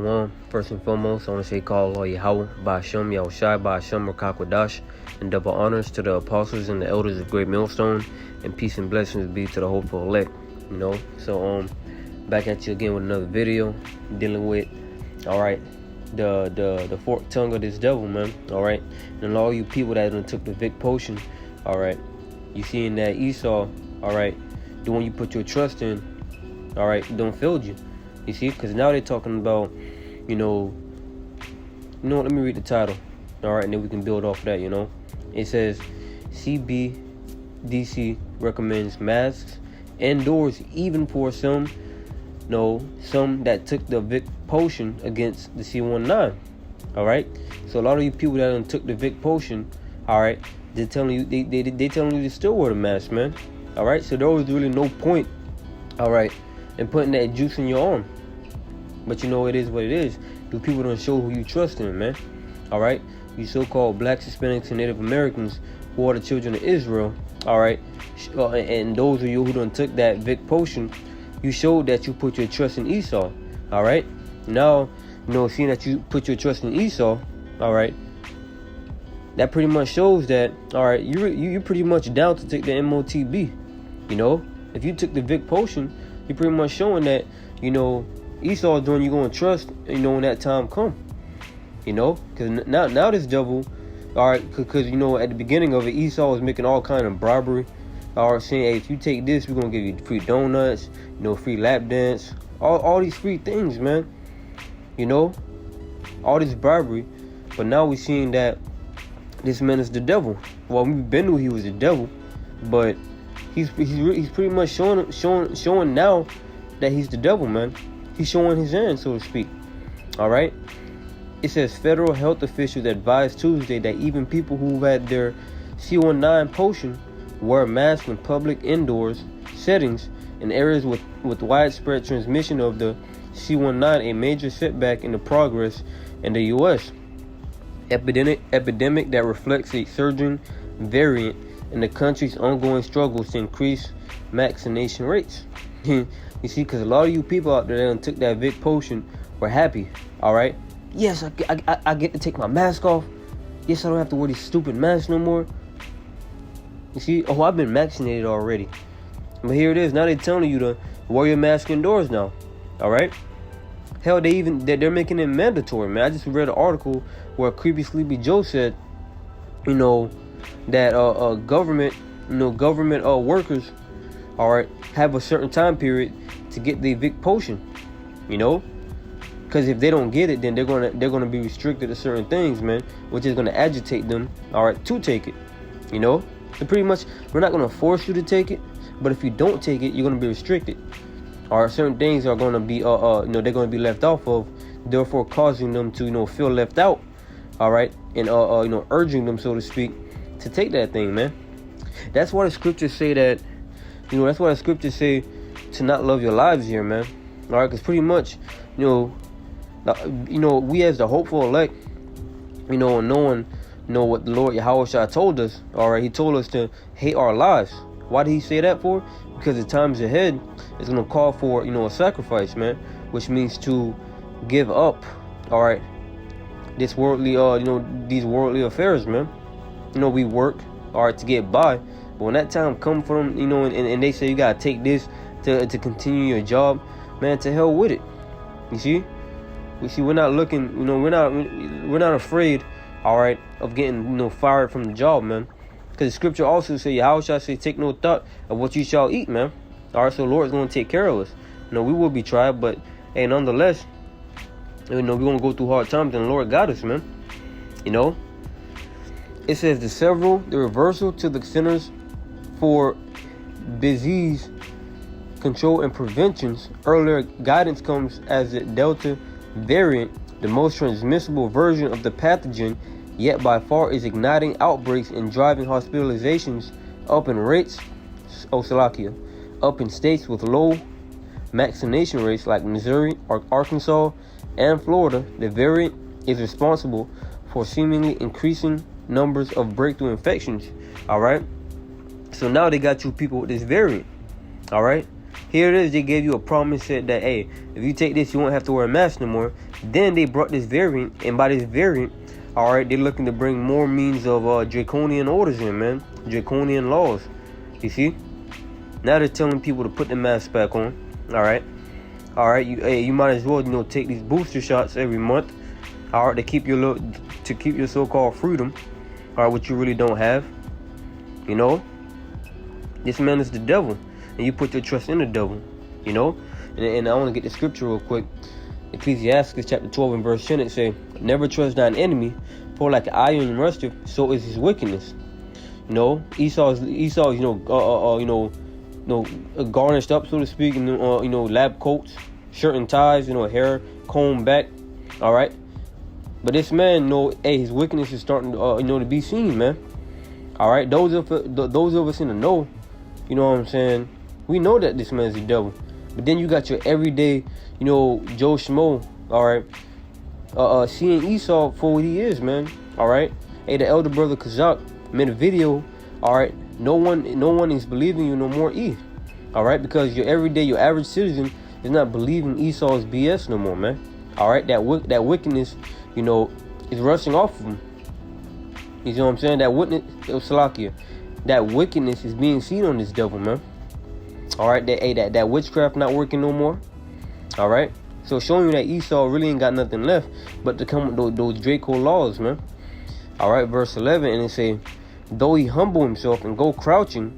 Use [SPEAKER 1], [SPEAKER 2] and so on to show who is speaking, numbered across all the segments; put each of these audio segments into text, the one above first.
[SPEAKER 1] Shalom. First and foremost, I want to say call all Yahweh, Ba'ashem, Yahushai, Ba'ashem, Rakakwadash, and double honors to the apostles and the elders of Great Millstone, and peace and blessings be to the hopeful elect. So back at you again with another video dealing with, the forked tongue of this devil, man. And all you people that done took the Vic potion, you seeing that Esau, the one you put your trust in, don't failed you. You see, because now they're talking about, let me read the title, and then we can build off that. It says CBDC recommends masks indoors even for some that took the Vic potion against the C19. So a lot of you people that done took the Vic potion, they're telling you they telling you to still wear the mask, man. So there was really no point, in putting that juice in your arm. But it is what it is. You people don't show who you trust in, man. You so-called blacks, Hispanics, and Native Americans who are the children of Israel, and those of you who done took that Vic potion, you showed that you put your trust in Esau. Now, seeing that you put your trust in Esau, that pretty much shows that, you're pretty much down to take the MOTB. If you took the Vic potion, you're pretty much showing that, Esau is the one you're going to trust, when that time come. Because now this devil, because, at the beginning of it, Esau was making all kind of bribery. Saying, hey, if you take this, we're going to give you free donuts, free lap dance, all these free things, man. All this bribery. But now we're seeing that this man is the devil. Well, we've been knew he was the devil, but he's pretty much showing now that he's the devil, man. He's showing his hand, so to speak. It says federal health officials advised Tuesday that even people who had their C19 potion wear masks in public indoors settings in areas with widespread transmission of the C19, a major setback in the progress in the U.S. epidemic that reflects a surging variant in the country's ongoing struggles to increase vaccination rates. You see, because a lot of you people out there that took that Vic potion were happy. Yes, I get to take my mask off. Yes, I don't have to wear these stupid masks no more. You see, I've been vaccinated already. But here it is. Now they're telling you to wear your mask indoors now. Hell, they're making it mandatory, man. I just read an article where Creepy Sleepy Joe said, that government workers, have a certain time period to get the Vic potion, because if they don't get it, then they're gonna be restricted to certain things, man, which is gonna agitate them, to take it, So pretty much, we're not gonna force you to take it, but if you don't take it, you're gonna be restricted. Certain things are gonna be, they're gonna be left off of, therefore causing them to, feel left out, and urging them, so to speak, to take that thing, man. That's why the scriptures say that. That's why the scriptures say to not love your lives here, man. Because pretty much, we as the hopeful elect, and knowing, what the Lord Yahushua told us. He told us to hate our lives. Why did he say that for? Because the times ahead is going to call for, a sacrifice, man, which means to give up, this worldly, these worldly affairs, man. We work, to get by. But when that time come for them, and they say you gotta take this to continue your job, man, to hell with it. You see? We're not looking, we're not afraid, of getting, fired from the job, man. Because the scripture also say, how shall I say, take no thought of what you shall eat, man. So the Lord's gonna take care of us. We will be tried, but hey, nonetheless, we're gonna go through hard times, and the Lord got us, man. It says the reversal to the Centers for Disease Control and Prevention's earlier guidance comes as the Delta variant, the most transmissible version of the pathogen, yet by far is igniting outbreaks and driving hospitalizations up in rates, up in states with low vaccination rates like Missouri, Arkansas, and Florida. The variant is responsible for seemingly increasing numbers of breakthrough infections. So now they got you people with this variant. Here it is. They gave you a promise, said that, hey, if you take this, you won't have to wear a mask no more. Then they brought this variant, and by this variant, all right, they're looking to bring more means of draconian orders in, man. Draconian laws. You see? Now they're telling people to put the mask back on. All right. You might as well, take these booster shots every month. All right, to keep your so-called freedom. All right, what you really don't have. This man is the devil, and you put your trust in the devil. And I want to get the scripture real quick. Ecclesiastes chapter 12 and verse 10, it say, "Never trust thine enemy, for like iron rusteth, so is his wickedness." Esau's garnished up, so to speak, and lab coats, shirt and ties, hair combed back. All right, but this man, his wickedness is starting to be seen, man. All right, those of us in the know, you know what I'm saying, we know that this man's the devil. But then you got your everyday, Joe Schmo, all right, seeing Esau for what he is, man. All right, hey, the elder brother Kazak made a video. All right, no one is believing you no more, all right, because your average citizen is not believing Esau's BS no more, man. All right, that wickedness, is rushing off of him. You know what I'm saying? That wickedness is being seen on this devil, man. All right, that witchcraft not working no more. All right, so showing you that Esau really ain't got nothing left but to come with those Draco laws, man. All right, verse 11, and it say, "Though he humble himself and go crouching,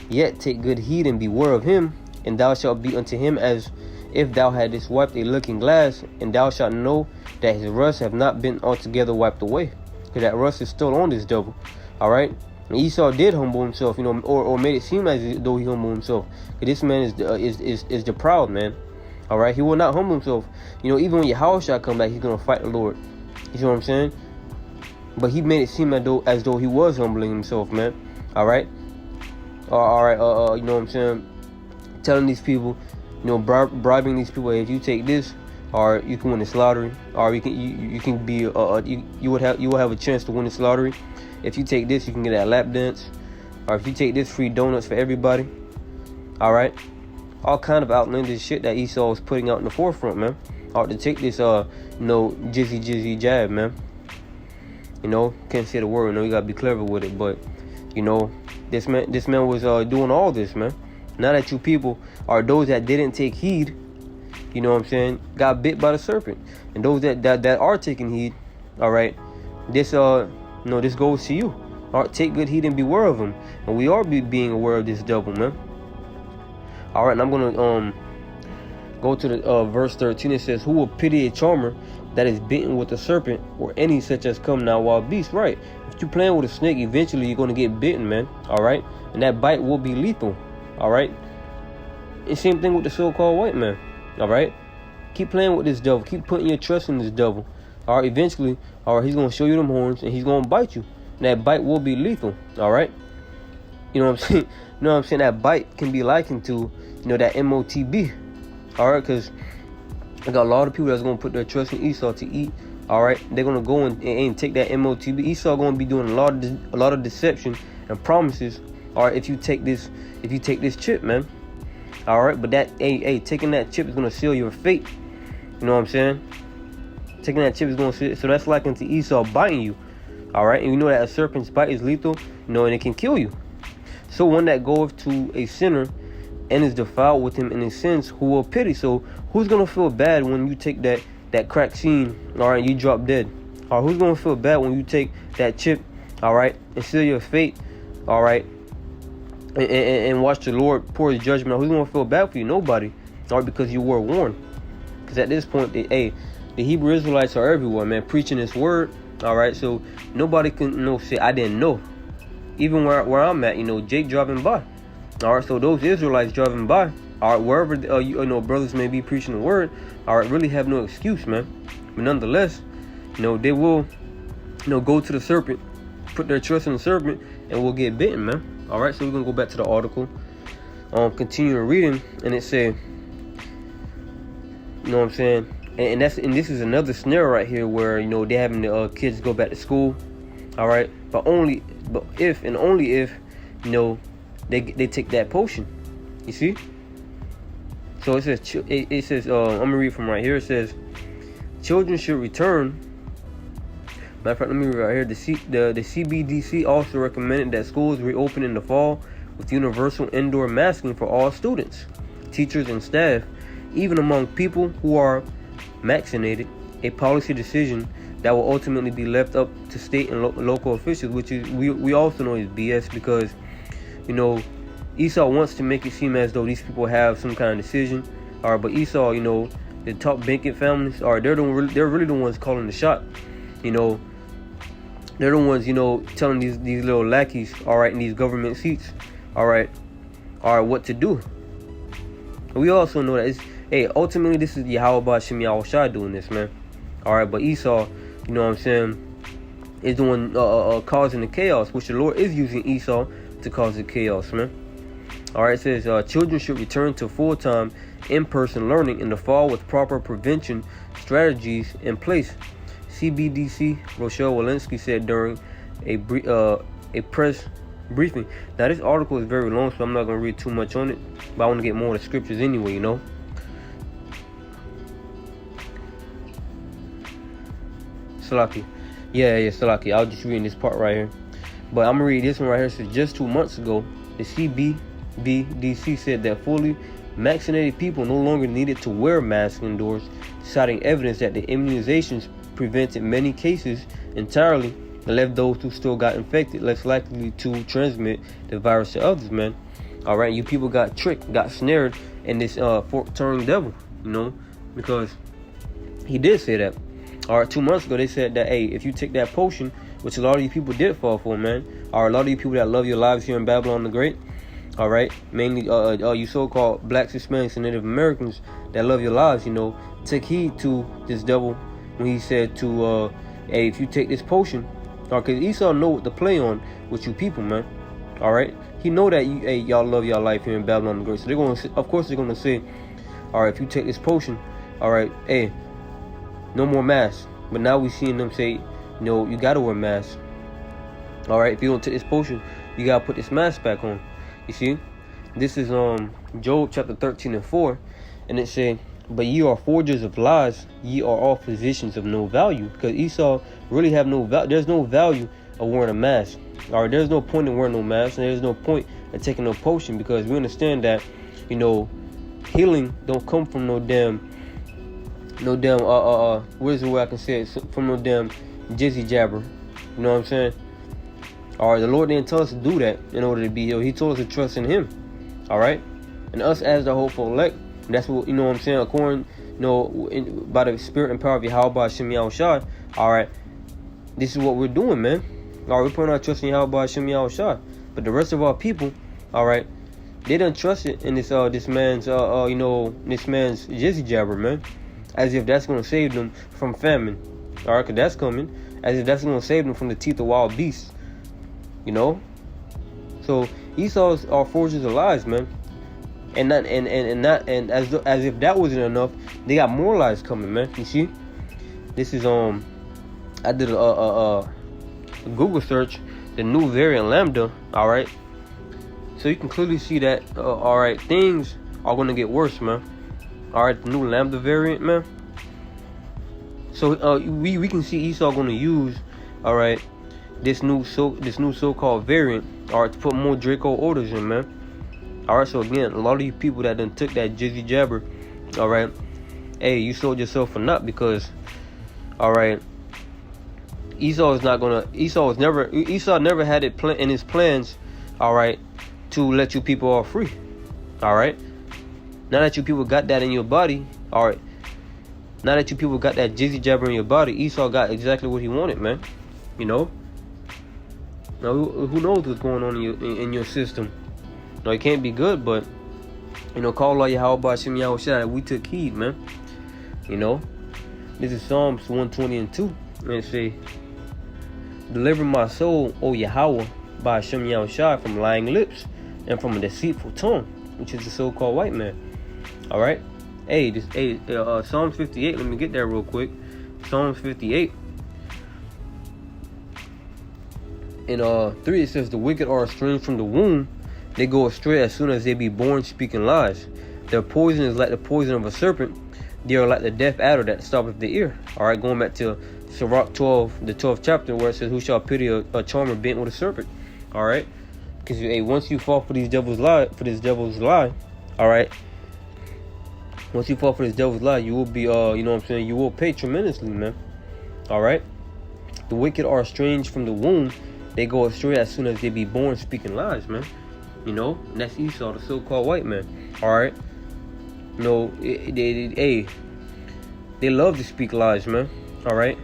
[SPEAKER 1] yet take good heed and beware of him, and thou shalt be unto him as if thou hadst wiped a looking glass, and thou shalt know that his rust have not been altogether wiped away." Because that rust is still on this devil. All right. And Esau did humble himself, or made it seem as though he humbled himself. Because this man is the proud man. All right, he will not humble himself. Even when Yahushua come back, he's gonna fight the Lord. You know what I'm saying? But he made it seem as though he was humbling himself, man. All right, all right. You know what I'm saying? Telling these people, bribing these people, hey, if you take this, or you can win this lottery, or you can be you will have a chance to win this lottery. If you take this, you can get a lap dance. Or if you take this, free donuts for everybody. All right. All kind of outlandish shit that Esau was putting out in the forefront, man. Or to take this, jizzy jab, man. Can't say the word. You gotta be clever with it. But, this man was doing all this, man. Now that you people are those that didn't take heed, you know what I'm saying, got bit by the serpent. And those that are taking heed, all right, this goes to you. All right, take good heed and beware of him. And we are being aware of this devil, man. All right, and I'm gonna go to the verse 13. It says, "Who will pity a charmer that is bitten with a serpent, or any such as come now wild beast?" Right. If you're playing with a snake, eventually you're gonna get bitten, man. All right, and that bite will be lethal. All right. And same thing with the so-called white man. All right. Keep playing with this devil. Keep putting your trust in this devil. All right. Eventually, all right, he's gonna show you them horns and he's gonna bite you. And that bite will be lethal. All right. You know what I'm saying? You know what I'm saying? That bite can be likened to, that MOTB. All right, because I got a lot of people that's gonna put their trust in Esau to eat. All right, they're gonna go and take that MOTB. Esau gonna be doing a lot of deception and promises. All right, if you take this chip, man. All right, but taking that chip is gonna seal your fate. You know what I'm saying? Taking that chip is gonna seal. So that's likened to Esau biting you. All right, and you know that a serpent's bite is lethal. And it can kill you. So one that goeth to a sinner and is defiled with him in his sins, who will pity? So who's gonna feel bad when you take that crack scene, all right, you drop dead? Or who's gonna feel bad when you take that chip, all right, and seal your fate, all right, and watch the Lord pour his judgment? Who's gonna feel bad for you? Nobody. All right, because you were warned. Because at this point, the Hebrew Israelites are everywhere, man, preaching this word. All right, so nobody can say I didn't know. Even where I'm at, Jake driving by. All right, so those Israelites driving by, all right, wherever brothers may be preaching the word, all right, really have no excuse, man. But nonetheless, they will, go to the serpent, put their trust in the serpent, and will get bitten, man. All right, so we're gonna go back to the article, continue reading, and it said, you know what I'm saying, and this is another snare right here where they having the kids go back to school, all right, but if and only if they take that potion. You see? So it says I'm gonna read from right here. It says, children should return. Matter of fact, let me read right here. The CBDC also recommended that schools reopen in the fall with universal indoor masking for all students, teachers, and staff, even among people who are vaccinated, a policy decision that will ultimately be left up to state and local officials, which is we also know is BS, because Esau wants to make it seem as though these people have some kind of decision. All right, but Esau, the top banking families, all right, they're really the ones calling the shot. They're the ones, telling these little lackeys, all right, in these government seats, all right, what to do. We also know that ultimately this is Yahweh Shem Yahushua doing this, man. All right, but Esau, you know what I'm saying, is the one causing the chaos, which the Lord is using Esau to cause the chaos, man. All right, it says children should return to full-time in-person learning in the fall with proper prevention strategies in place. CBDC Rochelle Walensky said during a press briefing. Now this article is very long, so I'm not going to read too much on it, but I want to get more of the scriptures anyway, Salaki. Yeah, Salaki. I'll just read this part right here. But I'm going to read this one right here. It says just 2 months ago, the CBDC said that fully vaccinated people no longer needed to wear masks indoors, citing evidence that the immunizations prevented many cases entirely and left those who still got infected less likely to transmit the virus to others, man. All right, you people got tricked, got snared in this fork-tongued devil, because he did say that. All right, 2 months ago they said that, hey, if you take that potion, which a lot of you people did fall for, man. All right, a lot of you people that love your lives here in Babylon the Great, all right, mainly you so-called blacks, Hispanics, and Native Americans that love your lives, take heed to this devil when he said to, hey, if you take this potion, because Esau know what to play on with you people, man. All right, he know that y'all love y'all life here in Babylon the Great, so they're gonna, of course, they're gonna say, all right, if you take this potion, all right, hey, no more masks. But now we seeing them say, you gotta wear masks. All right, if you don't take this potion, you gotta put this mask back on. You see, this is Job chapter 13:4, and it say, but ye are forgers of lies, ye are all physicians of no value. Because Esau really have no value. There's no value of wearing a mask. All right, there's no point in wearing no mask, and there's no point in taking no potion, because we understand that, healing don't come from no damn, where's the way I can say it? From no damn jizzy jabber. You know what I'm saying? All right, the Lord didn't tell us to do that in order to be healed. He told us to trust in Him. All right, and us as the hopeful elect. That's what, what I'm saying, according, by the spirit and power of Yahweh Shem Yahushua. All right, this is what we're doing, man. All right, we're putting our trust in Yahweh Shem Yahushua. But the rest of our people, all right, they don't trust it in this man's jizzy jabber, man. As if that's going to save them from famine. All right, because that's coming. As if that's going to save them from the teeth of wild beasts. So Esau's are forgers of lies, man. And as if that wasn't enough, they got more lies coming, man. You see, this is I did a Google search, the new variant Lambda. All right, so you can clearly see that all right, things are gonna get worse, man. All right, the new Lambda variant, man. So we can see Esau gonna use, all right, this new so-called variant, all right, to put more Draco orders in, man. All right, so again, a lot of you people that done took that jizzy jabber, all right, hey, you sold yourself for naught, because, all right, Esau never had it in his plans, all right, to let you people off free. All right, now that you people got that in your body, all right, now that you people got that jizzy jabber in your body, Esau got exactly what he wanted, man. Now who knows what's going on in your system. No, it can't be good, but call all Yahweh Shem Yahushua. We took heed, man. This is Psalms 120:2, and it say, deliver my soul, O Yahweh, by Shem Yahushua, from lying lips and from a deceitful tongue, which is the so-called white man. All right, Psalms 58. Let me get there real quick. Psalms 58. In 3 it says, the wicked are estranged from the womb. They go astray as soon as they be born, speaking lies. Their poison is like the poison of a serpent. they are like the deaf adder that stoppeth the ear. All right, going back to Sirach 12, the 12th chapter, where it says, "Who shall pity a charmer bent with a serpent?" All right, because hey, once you fall for this devil's lie, all right. Once you fall for this devil's lie, you will be, you know what I'm saying, you will pay tremendously, man. All right. The wicked are estranged from the womb; they go astray as soon as they be born, speaking lies, man. You know, and that's Esau, the so-called white man. All right. You know, they love to speak lies, man. All right.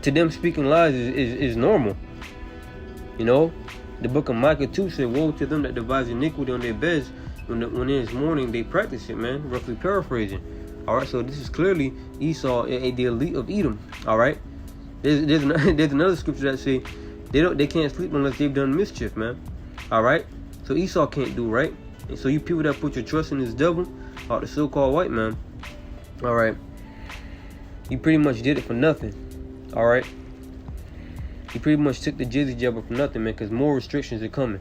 [SPEAKER 1] To them, speaking lies is normal. You know, the book of Micah 2 said, "Woe to them that devise iniquity on their beds. When it is morning, they practice it," man. Roughly paraphrasing. All right. So this is clearly Esau, the elite of Edom. All right. There's another scripture that say they can't sleep unless they've done mischief, man. All right. So Esau can't do right. And so you people that put your trust in this devil, or the so-called white man, all right, you pretty much did it for nothing. All right. You pretty much took the jizzy jabber for nothing, man, because more restrictions are coming.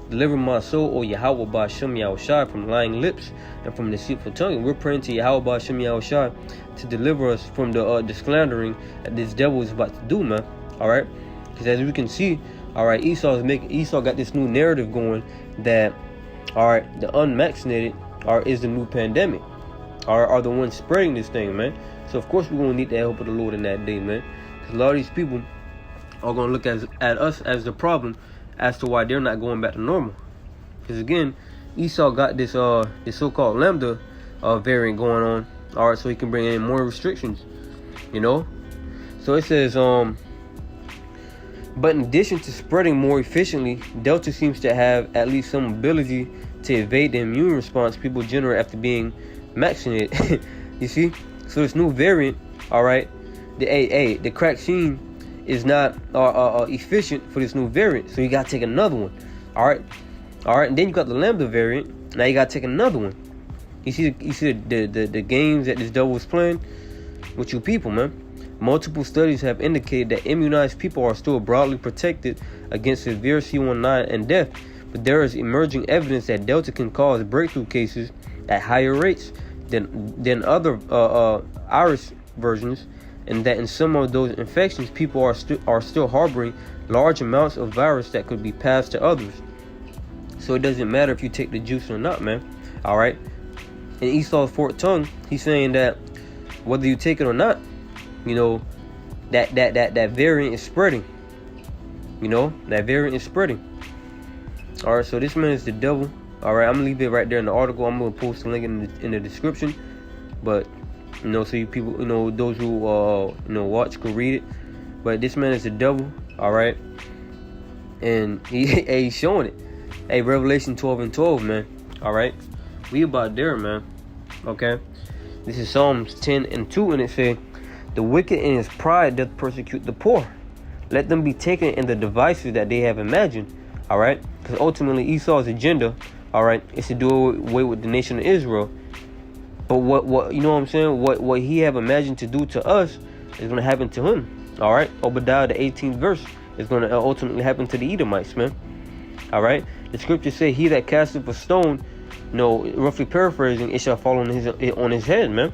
[SPEAKER 1] Deliver my soul, O Yahweh Ba'Shem Yahushai, from lying lips and from deceitful tongue. And we're praying to Yahweh Ba'Shem Yahushai to deliver us from the slandering that this devil is about to do, man. All right, because as we can see, all right, Esau got this new narrative going that, all right, the unvaccinated is the new pandemic, are the ones spreading this thing, man. So of course we're gonna need the help of the Lord in that day, man. Because a lot of these people are gonna look at us as the problem as to why they're not going back to normal. Because again, Esau got this so-called Lambda variant going on, all right, so he can bring in more restrictions, you know. So it says, but in addition to spreading more efficiently, Delta seems to have at least some ability to evade the immune response people generate after being vaccinated. You see, so this new variant, all right, the vaccine is not efficient for this new variant, so you gotta take another one. All right, and then you got the Lambda variant. Now you gotta take another one. You see the games that this devil was playing with you people, man. Multiple studies have indicated that immunized people are still broadly protected against severe C19 and death, but there is emerging evidence that Delta can cause breakthrough cases at higher rates than other Irish versions, and that in some of those infections, people are still harboring large amounts of virus that could be passed to others. So it doesn't matter if you take the juice or not, man. All right. In Esau's forked tongue, he's saying that whether you take it or not, you know, that variant is spreading. You know, that variant is spreading. All right. So this man is the devil. All right. I'm gonna leave it right there in the article. I'm gonna post the link in the description. But you know, so you people, you know, those who you know, watch could read it. But this man is the devil. All right. And he's showing it. Hey, Revelation 12:12, man. All right. We about there, man. Okay. This is Psalms 10:2, and it says, "The wicked in his pride doth persecute the poor. Let them be taken in the devices that they have imagined." All right. Because ultimately Esau's agenda, all right, is to do away with the nation of Israel. But what you know what I'm saying? What he have imagined to do to us is going to happen to him. All right. Obadiah, the 18th verse, is going to ultimately happen to the Edomites, man. All right. The scriptures say, "He that casteth a stone," you know, roughly paraphrasing, "it shall fall on his head," man.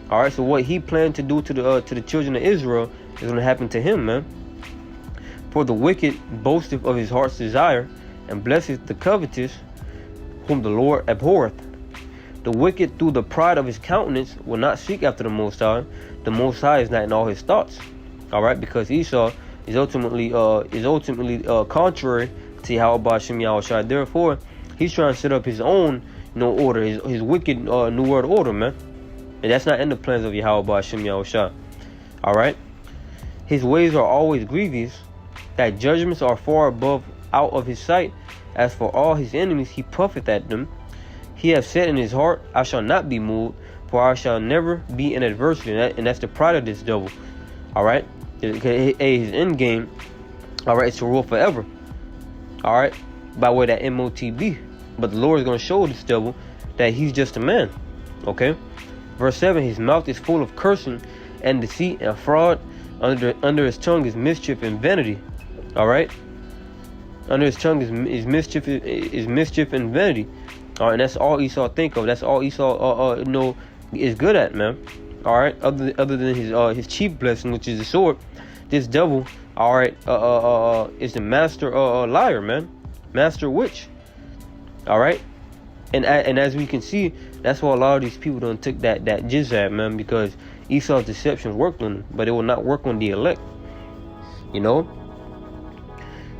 [SPEAKER 1] All right. So what he planned to do to the children of Israel is going to happen to him, man. "For the wicked boasteth of his heart's desire, and blesseth the covetous, whom the Lord abhorreth. The wicked through the pride of his countenance will not seek after the Most High. The Most High is not in all his thoughts." All right, because Esau is ultimately contrary to Yahweh Ba'Shem Yahushai. Therefore, he's trying to set up his own, you know, order, his wicked new world order, man. And that's not in the plans of Yahweh Ba'Shem Yahushai. All right, his ways are always grievous. That judgments are far above out of his sight. As for all his enemies, he puffeth at them. He hath said in his heart, "I shall not be moved, for I shall never be in adversity." And that's the pride of this devil. All right, his end game, all right, is to rule forever. All right, by way of that MOTB. But the Lord is going to show this devil that he's just a man. Okay, verse 7: "His mouth is full of cursing and deceit and fraud. Under his tongue is mischief and vanity." All right, under his tongue is mischief and vanity. All right, and that's all Esau think of. That's all Esau, you know, is good at, man. all right, other than his chief blessing, which is the sword, this devil, all right, is the master liar, man, master witch, all right. And as we can see, that's why a lot of these people don't took that jizab, man, because Esau's deception worked on them, but it will not work on the elect, you know.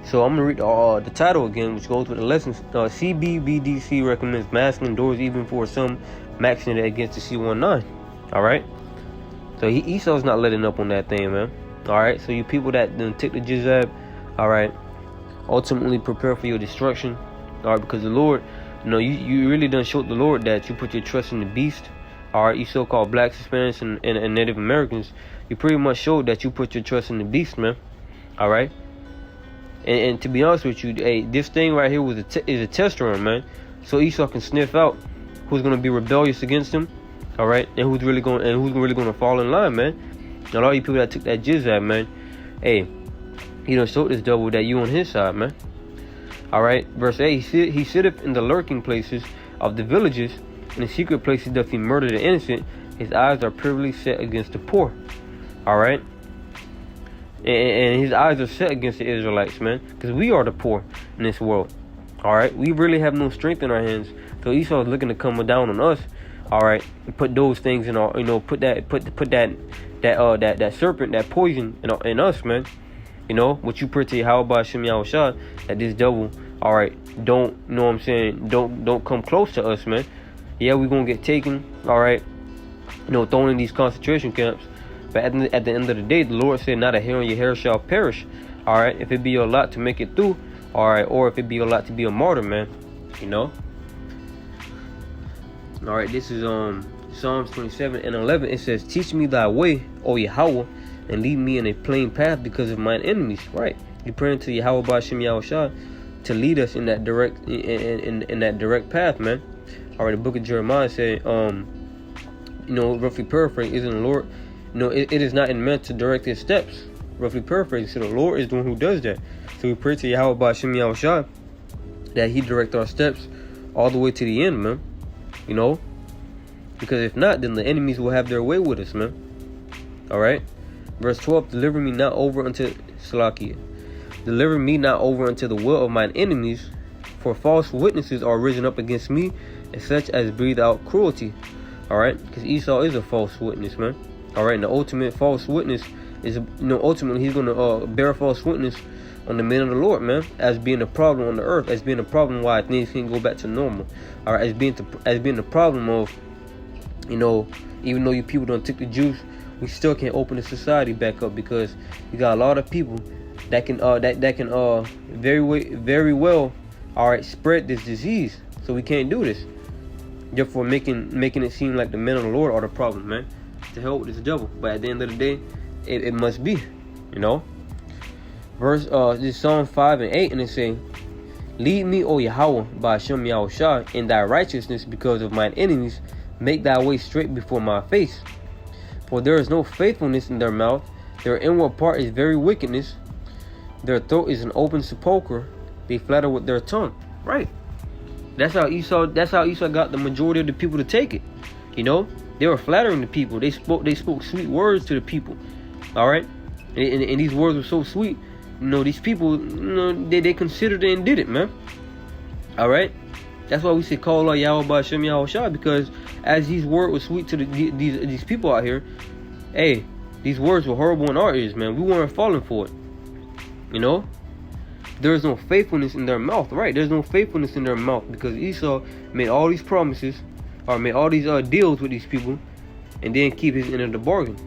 [SPEAKER 1] So I'm gonna read the title again, which goes with the lessons. CBBDC recommends masking doors even for some, maxing it against the C19. All right. So Esau's not letting up on that thing, man. All right. So you people that done took the jizab, all right, ultimately prepare for your destruction. All right, because the Lord, you really done showed the Lord that you put your trust in the beast. All right, you so-called blacks, Hispanics, and Native Americans, you pretty much showed that you put your trust in the beast, man. All right. And to be honest with you, hey, this thing right here is a test run, man. So Esau can sniff out who's gonna be rebellious against him, all right, and who's really gonna fall in line, man. And a lot of you people that took that jizab, man, hey, he done showed this devil that you on his side, man. All right, verse 8, he sitteth in the lurking places of the villages, in the secret places doth he murder the innocent. His eyes are privily set against the poor. All right. And his eyes are set against the Israelites, man, because we are the poor in this world. All right, we really have no strength in our hands. So Esau is looking to come down on us. All right, and put those things in our, put that serpent, that poison in us, man. What you pray to Yahweh by Shem Yahushua, that this devil, all right, don't come close to us, man. Yeah, we're gonna get taken, all right, thrown in these concentration camps. But at the end of the day, the Lord said, not a hair on your hair shall perish. All right, if it be your lot to make it through, all right, or if it be your lot to be a martyr, man, All right, this is Psalms 27:11. It says, teach me thy way, O Yahweh, and lead me in a plain path because of mine enemies. Right, you praying to Yahweh by Shem Yahushua to lead us in that direct in that direct path, man. All right, the book of Jeremiah said, roughly paraphrase, isn't the Lord? It is not in meant to direct his steps. Roughly paraphrasing, so the Lord is the one who does that. So we pray to Yahweh by Shem Yahushua that he direct our steps all the way to the end, man. Because if not, then the enemies will have their way with us, man. All right. Verse 12, deliver me not over unto Salakia. Deliver me not over unto the will of mine enemies, for false witnesses are risen up against me, and such as breathe out cruelty. All right, because Esau is a false witness, man. All right, and the ultimate false witness is, ultimately he's going to bear false witness on the men of the Lord, man, as being a problem on the earth, as being a problem why things can go back to normal. All right, as being the problem of, even though you people don't take the juice, we still can't open the society back up, because you got a lot of people that can very well, all right, spread this disease. So we can't do this. Therefore, making it seem like the men of the Lord are the problem, man. To hell with this devil. But at the end of the day, it must be, Verse this Psalm 5:8, and it say, lead me, O Yahweh, by Shem Yahushua, in thy righteousness because of mine enemies. Make thy way straight before my face. For there is no faithfulness in their mouth. Their inward part is very wickedness. Their throat is an open sepulchre. They flatter with their tongue. Right. That's how Esau got the majority of the people to take it. They were flattering the people. They spoke sweet words to the people. All right, and these words were so sweet. These people, they considered it and did it, man. All right, that's why we say call Allah Yahweh by Shem Yahushua, because as these words were sweet to these people out here, hey, these words were horrible in our ears, man. We weren't falling for it. There is no faithfulness in their mouth, right? There's no faithfulness in their mouth, because Esau made all these promises, or made all these deals with these people, and then keep his end of the bargain.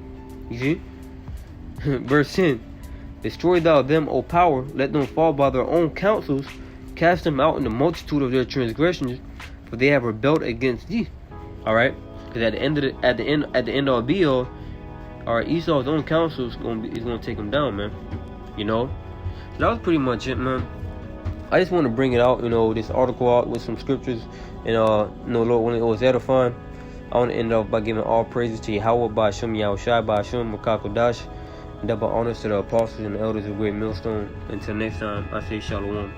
[SPEAKER 1] You see? Verse 10, destroy thou them, O power, let them fall by their own counsels, cast them out in the multitude of their transgressions, for they have rebelled against thee. All right, because at the end of the all right, Esau's own counsel is gonna take him down, man. So that was pretty much it, man. I just want to bring it out, this article out with some scriptures, and Lord, when it was edifying, I want to end off by giving all praises to Yahweh by Shem Yahushua by Shem Makakodash, and double honors to the apostles and the elders of Great Millstone. Until next time, I say Shalom.